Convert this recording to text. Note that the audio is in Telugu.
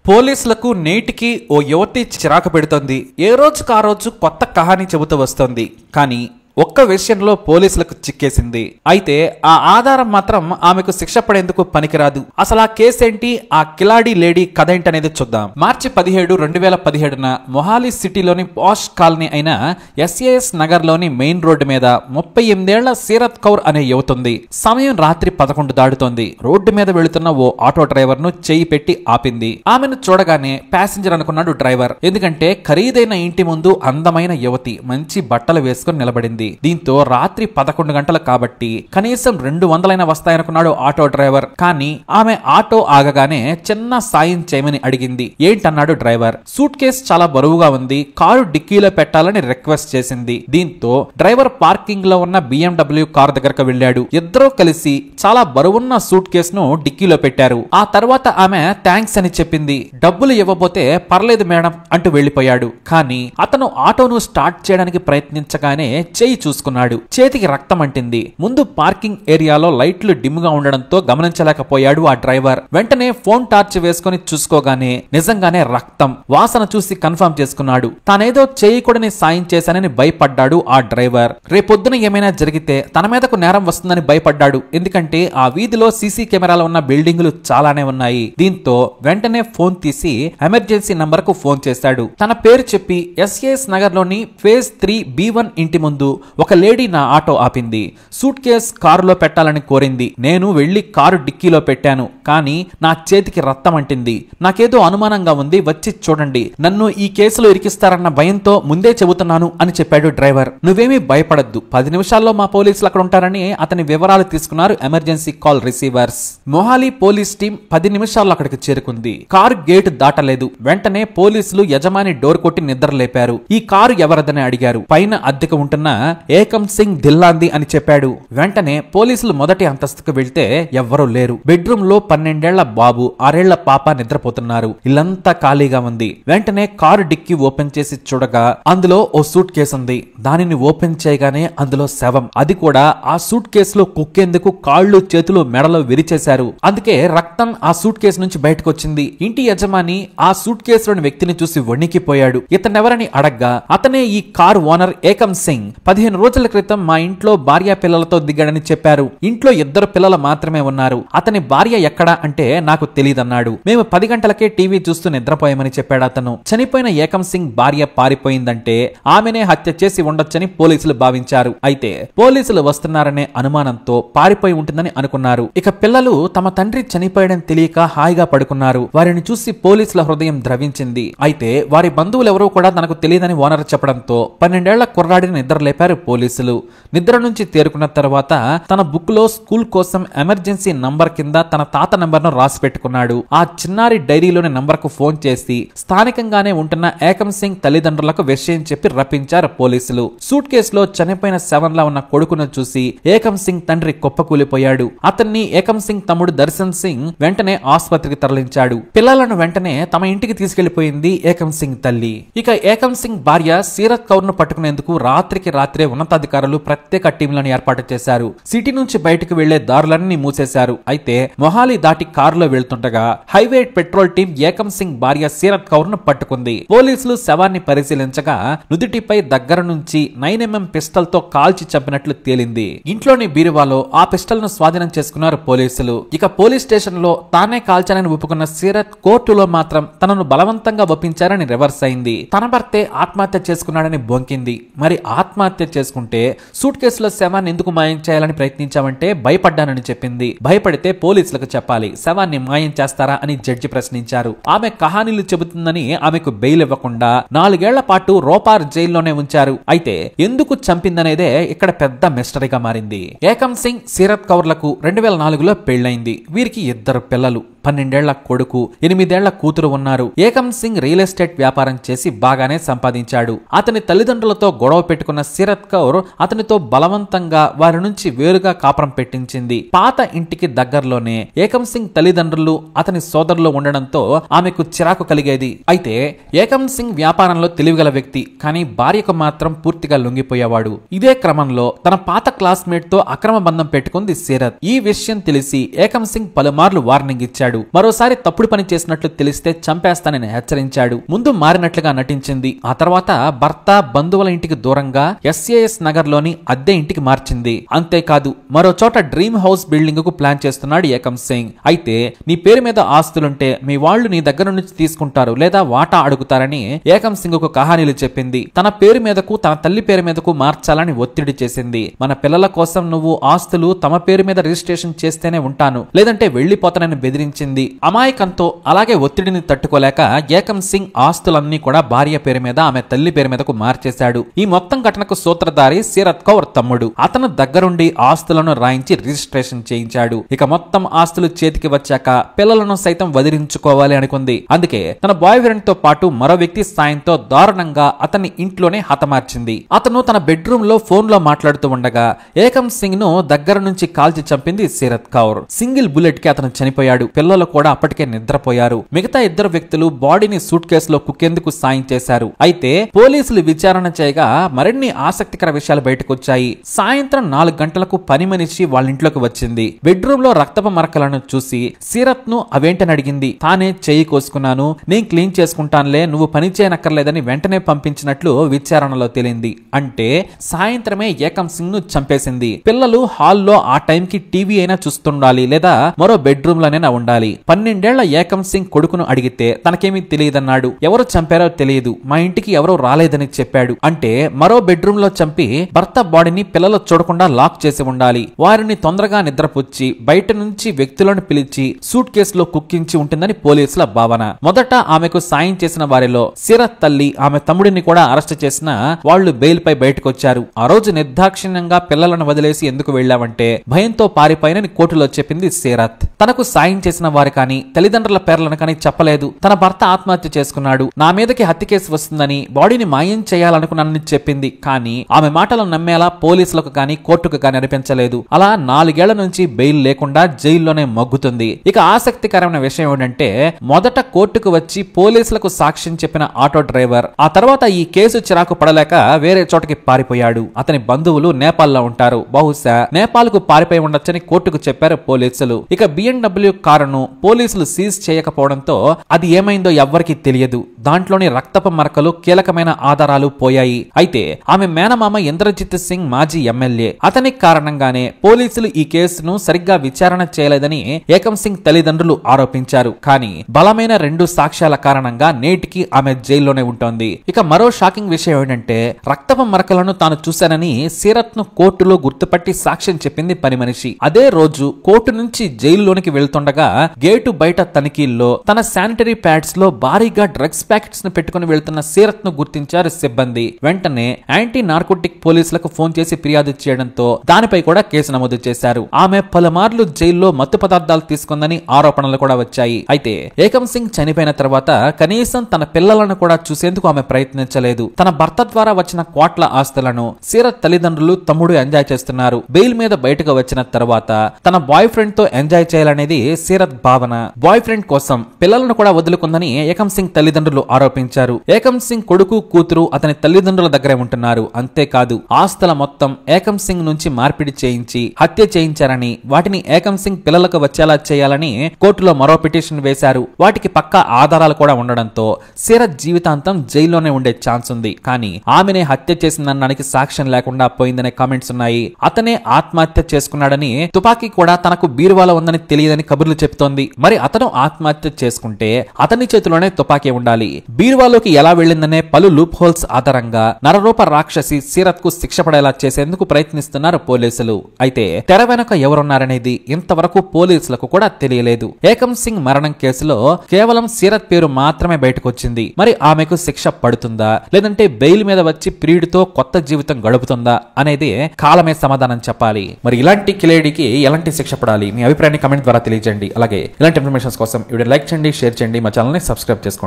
పోలీసులకు నేటికి ఓ యువతి చిరాకు పెడుతోంది. ఏ రోజుకు ఆ రోజు కొత్త కహాని చెబుతూ వస్తోంది. కానీ ఒక్క విషయంలో పోలీసులకు చిక్కేసింది. అయితే ఆ ఆధారం మాత్రం ఆమెకు శిక్ష పడేందుకు పనికిరాదు. అసలు ఆ కేసేంటి, ఆ కిలాడి లేడీ కథ ఏంటనేది చూద్దాం. మార్చి 17, 2017న మొహాలీ సిటీలోని పాష్ కాలనీ అయిన ఎస్ఏఎస్ నగర్ లోని మెయిన్ రోడ్డు మీద 38 ఏళ్ల సీరత్ కౌర్ అనే యువతుంది. సమయం రాత్రి 11 దాడుతోంది. రోడ్డు మీద వెళుతున్న ఓ ఆటో డ్రైవర్ ను చేయి పెట్టి ఆపింది. ఆమెను చూడగానే ప్యాసింజర్ అనుకున్నాడు డ్రైవర్. ఎందుకంటే ఖరీదైన ఇంటి ముందు అందమైన యువతి మంచి బట్టలు వేసుకుని నిలబడింది. దీంతో రాత్రి 11 గంటలు కాబట్టి కనీసం 200 వస్తాయనుకున్నాడు ఆటో డ్రైవర్. కానీ ఆమె ఆటో ఆగగానే చిన్న సాయం చేయమని అడిగింది. ఏంటన్నాడు డ్రైవర్. సూట్ కేసు చాలా బరువుగా ఉంది, కారు డిక్కీలో పెట్టాలని రిక్వెస్ట్ చేసింది. దీంతో డ్రైవర్ పార్కింగ్ లో ఉన్న BMW కారు దగ్గరకు వెళ్ళాడు. ఇద్దరూ కలిసి చాలా బరువున్న సూట్ కేసును డిక్కీలో పెట్టారు. ఆ తర్వాత ఆమె థ్యాంక్స్ అని చెప్పింది. డబ్బులు ఇవ్వబోతే పర్లేదు మేడం అంటూ వెళ్లిపోయాడు. కానీ అతను ఆటోను స్టార్ట్ చేయడానికి ప్రయత్నించగానే చెయ్యి చూసుకున్నాడు. చేతికి రక్తం అంటింది. ముందు పార్కింగ్ ఏరియాలో లైట్లు డిమ్ గా ఉండడంతో గమనించలేకపోయాడు ఆ డ్రైవర్. వెంటనే ఫోన్ టార్చ్ వేసుకుని చూసుకోగానే నిజంగానే రక్తం వాసన చూసి కన్ఫర్మ్ చేసుకున్నాడు. తానేదో చేయకూడని సాయం చేశానని భయపడ్డాడు ఆ డ్రైవర్. రేపొద్దున ఏమైనా జరిగితే తన మీదకు నేరం వస్తుందని భయపడ్డాడు. ఎందుకంటే ఆ వీధిలో సీసీ కెమెరాలు ఉన్న బిల్డింగులు చాలానే ఉన్నాయి. దీంతో వెంటనే ఫోన్ తీసి ఎమర్జెన్సీ నంబర్ కు ఫోన్ చేశాడు. తన పేరు చెప్పి ఎస్ఏఎస్ నగర్ లోని ఫేజ్ 3B1 ఇంటి ముందు ఒక లేడీ నా ఆటో ఆపింది. సూట్ కేస్ కారులో పెట్టాలని కోరింది. నేను వెళ్లి కారు డిక్కీలో పెట్టాను. కానీ నా చేతికి రక్తం అంటింది. నాకేదో అనుమానంగా ఉంది, వచ్చి చూడండి. నన్ను ఈ కేసులో ఇరికిస్తారన్న భయంతో ముందే చెబుతున్నాను అని చెప్పాడు డ్రైవర్. నువ్వేమీ భయపడద్దు, 10 నిమిషాల్లో మా పోలీసులు అక్కడ ఉంటారని అతని వివరాలు తీసుకున్నారు emergency call receivers. Mohali police team 10 నిమిషాల్లో అక్కడికి చేరుకుంది. కారు గేట్ దాటలేదు. వెంటనే పోలీసులు యజమాని డోర్ కొట్టి నిద్రలేపారు. ఈ కారు ఎవరదని అడిగారు. పైన అద్దెకు ఉంటున్న ఏకం సింగ్ దిల్లాంది అని చెప్పాడు. వెంటనే పోలీసులు మొదటి అంతస్తుకు వెళ్తే ఎవ్వరూ లేరు. బెడ్రూమ్ లో 12 ఏళ్ల బాబు, 6 ఏళ్ల పాప నిద్రపోతున్నారు. ఇల్లంతా ఖాళీగా ఉంది. వెంటనే కారు డిక్కీ ఓపెన్ చేసి చూడగా అందులో ఓ సూట్ కేసు ఉంది. దానిని ఓపెన్ చేయగానే అందులో శవం. అది కూడా ఆ సూట్ కేసులో కుక్కేందుకు కాళ్ళు చేతులు మెడలో విరిచేశారు. అందుకే రక్తం ఆ సూట్ కేసు నుంచి బయటకు వచ్చింది. ఇంటి యజమాని ఆ సూట్ కేసులోని వ్యక్తిని చూసి వణికిపోయాడు. ఇతనెవరని అడగ్గా అతనే ఈ కారు ఓనర్ ఏకం సింగ్. 15 రోజుల క్రితం మా ఇంట్లో భార్య పిల్లలతో దిగాడని చెప్పారు. ఇంట్లో 2 పిల్లలు మాత్రమే ఉన్నారు. అతని భార్య ఎక్కడా అంటే నాకు తెలియదన్నాడు. మేము 10 గంటలకే టీవీ చూస్తూ నిద్రపోయామని చెప్పాడు అతను. చనిపోయిన ఏకం సింగ్ భార్య పారిపోయిందంటే ఆమెనే హత్య చేసి ఉండొచ్చని పోలీసులు భావించారు. అయితే పోలీసులు వస్తున్నారనే అనుమానంతో పారిపోయి ఉంటుందని అనుకున్నారు. ఇక పిల్లలు తమ తండ్రి చనిపోయాడని తెలియక హాయిగా పడుకున్నారు. వారిని చూసి పోలీసుల హృదయం ద్రవించింది. అయితే వారి బంధువులెవరూ కూడా తనకు తెలియదని ఓనర్ చెప్పడంతో 12 ఏళ్ల కుర్రాడిని నిద్ర లేపారు పోలీసులు. నిద్ర నుంచి తేరుకున్న తర్వాత తన బుక్ లో స్కూల్ కోసం ఎమర్జెన్సీ నంబర్ కింద తన తాత నంబర్ ను రాసి పెట్టుకున్నాడు. ఆ చిన్నారి డైరీలోని నంబర్ కు ఫోన్ చేసి స్థానికంగానే ఉంటున్న ఏకం సింగ్ తల్లిదండ్రులకు విషయం చెప్పి రప్పించారు పోలీసులు. సూట్ కేసులో చనిపోయిన శవంలా ఉన్న కొడుకును చూసి ఏకం సింగ్ తండ్రి కుప్పకూలిపోయాడు. అతన్ని ఏకం సింగ్ తమ్ముడు దర్శన్ సింగ్ వెంటనే ఆసుపత్రికి తరలించాడు. పిల్లలను వెంటనే తమ ఇంటికి తీసుకెళ్లిపోయింది ఏకం సింగ్ తల్లి. ఇక ఏకం సింగ్ భార్య సీరత్ కౌర్ ను పట్టుకునేందుకు రాత్రికి రాత్రే ఉన్నతాధికారులు ప్రత్యేక టీంలను ఏర్పాటు చేశారు. సిటీ నుంచి బయటకు వెళ్లే దారులన్నీ మూసేశారు. అయితే మొహాలీ దాటి కారులో వెళ్తుండగా హైవే పెట్రోల్ టీం ఏకం సింగ్ భార్య సీరత్ కౌర్ ను పట్టుకుంది. పోలీసులు శవాన్ని పరిశీలించగా నుదుటిపై దగ్గర నుంచి 9mm పిస్టల్ తో కాల్చి చంపినట్లు తేలింది. ఇంట్లోని బీరువాలో ఆ పిస్టల్ ను స్వాధీనం చేసుకున్నారు పోలీసులు. ఇక పోలీస్ స్టేషన్ లో తానే కాల్చానని ఒప్పుకున్న సీరత్ కోర్టులో మాత్రం తనను బలవంతంగా ఒప్పించారని రివర్స్ అయింది. తన భర్తే ఆత్మహత్య చేసుకున్నాడని బొంకింది. మరి ఆత్మహత్య చేసుకుంటే సూట్ కేసులో శవాన్ని ఎందుకు మాయం చేయాలని ప్రయత్నించామంటే భయపడ్డానని చెప్పింది. భయపడితే పోలీసులకు చెప్పాలి, శవాన్ని మాయం చేస్తారా అని జడ్జి ప్రశ్నించారు. ఆమె కహానీలు చెబుతుందని ఆమెకు బెయిల్ ఇవ్వకుండా 4 ఏళ్ల పాటు రోపార్ జైల్లోనే ఉంచారు. అయితే ఎందుకు చంపిందనేదే ఇక్కడ పెద్ద మిస్టరీగా మారింది. ఏకం సింగ్ సీరత్ కౌర్లకు 2004లో పెళ్లైంది. వీరికి 2 పిల్లలు, 12 ఏళ్ల కొడుకు, 8 ఏళ్ల కూతురు ఉన్నారు. ఏకం సింగ్ రియల్ ఎస్టేట్ వ్యాపారం చేసి బాగానే సంపాదించాడు. అతని తల్లిదండ్రులతో గొడవ పెట్టుకున్న సీరత్ కౌర్ అతనితో బలవంతంగా వారి నుంచి వేరుగా కాపురం పెట్టించింది. పాత ఇంటికి దగ్గరలోనే ఏకం సింగ్ తల్లిదండ్రులు అతని సోదరులు ఉండడంతో ఆమెకు చిరాకు కలిగేది. అయితే ఏకం సింగ్ వ్యాపారంలో తెలివిగల వ్యక్తి, కానీ భార్యకు మాత్రం పూర్తిగా లొంగిపోయేవాడు. ఇదే క్రమంలో తన పాత క్లాస్మేట్ తో అక్రమ బంధం పెట్టుకుంది సీరత్. ఈ విషయం తెలిసి ఏకం సింగ్ పలుమార్లు వార్నింగ్ ఇచ్చాడు. చేశాడు. మరోసారి తప్పుడు పని చేసినట్లు తెలిస్తే చంపేస్తానని హెచ్చరించాడు. ముందు మారినట్లుగా నటించింది. ఆ తర్వాత భర్త బంధువుల ఇంటికి దూరంగా ఎస్ఏఎస్ నగర్ లోని అద్దె ఇంటికి మార్చింది. అంతేకాదు మరో చోట డ్రీమ్ హౌస్ బిల్డింగ్ కు ప్లాన్ చేస్తున్నాడు ఏకం సింగ్. అయితే నీ పేరు మీద ఆస్తులుంటే మీ వాళ్ళు నీ దగ్గర నుంచి తీసుకుంటారు లేదా వాటా అడుగుతారని ఏకం సింగ్ కు కహానీలు చెప్పింది. తన పేరు మీదకు తన తల్లి పేరు మీదకు మార్చాలని ఒత్తిడి చేసింది. మన పిల్లల కోసం నువ్వు ఆస్తులు తమ పేరు మీద రిజిస్ట్రేషన్ చేస్తేనే ఉంటాను, లేదంటే వెళ్లిపోతానని బెదిరించింది. అమాయకంతో అలాగే ఒత్తిడిని తట్టుకోలేక ఏకం సింగ్ ఆస్తులన్నీ కూడా భార్య పేరు మీద ఆమె తల్లి పేరు మీదకు మార్చేశాడు. ఈ మొత్తం ఘటనకు సూత్రధారి శరత్ కౌర్ తమ్ముడు. అతను దగ్గరుండి ఆస్తులను రాయించి రిజిస్ట్రేషన్ చేయించాడు. ఇక మొత్తం ఆస్తులు చేతికి వచ్చాక పిల్లలను సైతం వదిలించుకోవాలి అనుకుంది. అందుకే తన బాయ్ ఫ్రెండ్ తో పాటు మరో వ్యక్తి సాయంతో దారుణంగా అతన్ని ఇంట్లోనే హతమార్చింది. అతను తన బెడ్రూమ్ లో ఫోన్ లో మాట్లాడుతూ ఉండగా ఏకం సింగ్ ను దగ్గర నుంచి కాల్చి చంపింది శరత్ కౌర్. సింగిల్ బుల్లెట్ కి అతను చనిపోయాడు. పిల్లలు కూడా అప్పటికే నిద్రపోయారు. మిగతా ఇద్దరు వ్యక్తులు బాడీని సూట్ కేసులో కుక్కేందుకు సాయం చేశారు. అయితే పోలీసులు విచారణ చేయగా మరిన్ని ఆసక్తికర విషయాలు బయటకొచ్చాయి. సాయంత్రం 4 గంటలకు పని మనిషి వాళ్ళ ఇంట్లోకి వచ్చింది. బెడ్రూమ్ లో రక్తపు మరకలను చూసి శరత్ ను అవేంటని అడిగింది. తానే చెయ్యి కోసుకున్నాను, నేను క్లీన్ చేసుకుంటానులే, నువ్వు పని చేయనక్కర్లేదని వెంటనే పంపించినట్లు విచారణలో తేలింది. అంటే సాయంత్రమే ఏకం సింగ్ ను చంపేసింది. పిల్లలు హాల్లో ఆ టైంకి టీవీ అయినా చూస్తుండాలి లేదా మరో బెడ్రూమ్ లోనైనా ఉండాలి. 12 ఏళ్ల ఏకం సింగ్ కొడుకును అడిగితే తనకేమీ తెలియదన్నాడు. ఎవరు చంపారో తెలియదు, మా ఇంటికి ఎవరో రాలేదని చెప్పాడు. అంటే మరో బెడ్రూమ్ లో చంపి భర్త బాడీని పిల్లలు చూడకుండా లాక్ చేసి ఉండాలి. వారిని తొందరగా నిద్రపుచ్చి బయట నుంచి వ్యక్తులను పిలిచి సూట్ కేసులో కుక్కించి ఉంటుందని పోలీసుల భావన. మొదట ఆమెకు సాయం చేసిన వారిలో శరత్ తల్లి ఆమె తమ్ముడిని కూడా అరెస్ట్ చేసిన వాళ్లు బెయిల్ పై బయటకొచ్చారు. ఆ రోజు నిర్దాక్షిణ్యంగా పిల్లలను వదిలేసి ఎందుకు వెళ్లావంటే భయంతో పారిపోయినని కోర్టులో చెప్పింది శరత్. తనకు సాయం చేసిన వారి కానీ తల్లిదండ్రుల పేర్లను కానీ చెప్పలేదు. తన భర్త ఆత్మహత్య చేసుకున్నాడు, నా మీదకి హత్య కేసు వస్తుందని బాడీని మాయం చేయాలనుకున్నానని చెప్పింది. కానీ ఆమె మాటలు నమ్మేలా పోలీసులకు కానీ కోర్టుకు కానీ అనిపించలేదు. అలా 4 ఏళ్ల నుంచి బెయిల్ లేకుండా జైల్లోనే మగ్గుతుంది. ఇక ఆసక్తికరమైన విషయం ఏంటంటే మొదట కోర్టుకు వచ్చి పోలీసులకు సాక్ష్యం చెప్పిన ఆటో డ్రైవర్ ఆ తర్వాత ఈ కేసు చిరాకు పడలేక వేరే చోటకి పారిపోయాడు. అతని బంధువులు నేపాల్ లో ఉంటారు. బహుశా నేపాల్ కు పారిపోయి ఉండొచ్చని కోర్టుకు చెప్పారు పోలీసులు. ఇక BMW కారును పోలీసులు సీజ్ చేయకపోవడంతో అది ఏమైందో ఎవ్వరికీ తెలియదు. దాంట్లోని రక్తపు మరకలు కీలకమైన ఆధారాలు పోయాయి. అయితే ఆమె మేనమామ ఇంద్రజిత్ సింగ్ మాజీ ఎమ్మెల్యే. అతని కారణంగానే పోలీసులు ఈ కేసును సరిగ్గా విచారణ చేయలేదని ఏకం సింగ్ తల్లిదండ్రులు ఆరోపించారు. కానీ బలమైన 2 సాక్ష్యాల కారణంగా నేటికి ఆమె జైల్లోనే ఉంటోంది. ఇక మరో షాకింగ్ విషయం ఏంటంటే రక్తపు మరకలను తాను చూశానని శరత్ ను కోర్టులో గుర్తుపట్టి సాక్ష్యం చెప్పింది పని మనిషి. అదే రోజు కోర్టు నుంచి జైల్లోనికి వెళ్తుండగా గేటు బయట తనిఖీల్లో తన శానిటరీ ప్యాడ్స్ లో భారీగా డ్రగ్స్ ప్యాకెట్స్ ను పెట్టుకుని వెళ్తున్న శరత్ ను గుర్తించారు సిబ్బంది. వెంటనే యాంటీ నార్కోటిక్ పోలీసులకు ఫోన్ చేసి ఫిర్యాదు చేయడంతో దానిపై కూడా కేసు నమోదు చేశారు. ఆమె పలుమార్లు జైల్లో మత్తు పదార్థాలు తీసుకుందని ఆరోపణలు కూడా వచ్చాయి. అయితే ఏకం సింగ్ చనిపోయిన తర్వాత కనీసం తన పిల్లలను కూడా చూసేందుకు ఆమె ప్రయత్నించలేదు. తన భర్త ద్వారా వచ్చిన కోట్ల ఆస్తులను శరత్ తల్లిదండ్రులు తమ్ముడు ఎంజాయ్ చేస్తున్నారు. బెయిల్ మీద బయటకు వచ్చిన తర్వాత తన బాయ్ ఫ్రెండ్ తో ఎంజాయ్ చేయాలనేది శరత్ భావన. బాయ్ ఫ్రెండ్ కోసం పిల్లలను కూడా వదులుకుందని ఏకం సింగ్ తల్లిదండ్రులు ఆరోపించారు. ఏకం సింగ్ కొడుకు కూతురు అతని తల్లిదండ్రుల దగ్గరే ఉంటున్నారు. అంతేకాదు ఆస్తుల మొత్తం ఏకం సింగ్ నుంచి మార్పిడి చేయించి హత్య చేయించారని వాటిని ఏకం సింగ్ పిల్లలకు వచ్చేలా చేయాలని కోర్టులో మరో పిటిషన్ వేశారు. వాటికి పక్కా ఆధారాలు కూడా ఉండడంతో శరత్ జీవితాంతం జైల్లోనే ఉండే ఛాన్స్ ఉంది. కానీ ఆమెనే హత్య చేసిందనడానికి సాక్ష్యం లేకుండా పోయిందనే కామెంట్స్ ఉన్నాయి. అతనే ఆత్మహత్య చేసుకున్నాడని తుపాకీ కూడా తనకు బీరువాలో ఉందని తెలియదని కబుర్లు చెప్తోంది. మరి అతను ఆత్మహత్య చేసుకుంటే అతని చేతిలోనే తుపాకీ ఉండాలి. బీరువాలోకి ఎలా వెళ్లిందనే పలు లూప్ హోల్స్ ఆధారంగా నరరూప రాక్షసి శరత్ కు శిక్ష పడేలా చేసేందుకు ప్రయత్నిస్తున్నారు పోలీసులు. అయితే తెర వెనుక ఎవరున్నారనేది ఇంతవరకు పోలీసులకు కూడా తెలియలేదు. ఏకం సింగ్ మరణం కేసులో కేవలం శరత్ పేరు మాత్రమే బయటకొచ్చింది. మరి ఆమెకు శిక్ష పడుతుందా లేదంటే బెయిల్ మీద వచ్చి ప్రియుడితో కొత్త జీవితం గడుపుతుందా అనేది కాలమే సమాధానం చెప్పాలి. మరి ఇలాంటి కిలేడికి ఎలాంటి శిక్ష పడాలి మీ అభిప్రాయాన్ని కమెంట్ ద్వారా తెలియజేయండి. అలాగే ఇలాంటి ఇన్ఫర్మేషన్ కోసం వీడియో లైక్ చేయండి, షేర్ చేయండి, మా ఛానల్ ని సబ్స్క్రైబ్ చేసుకోండి.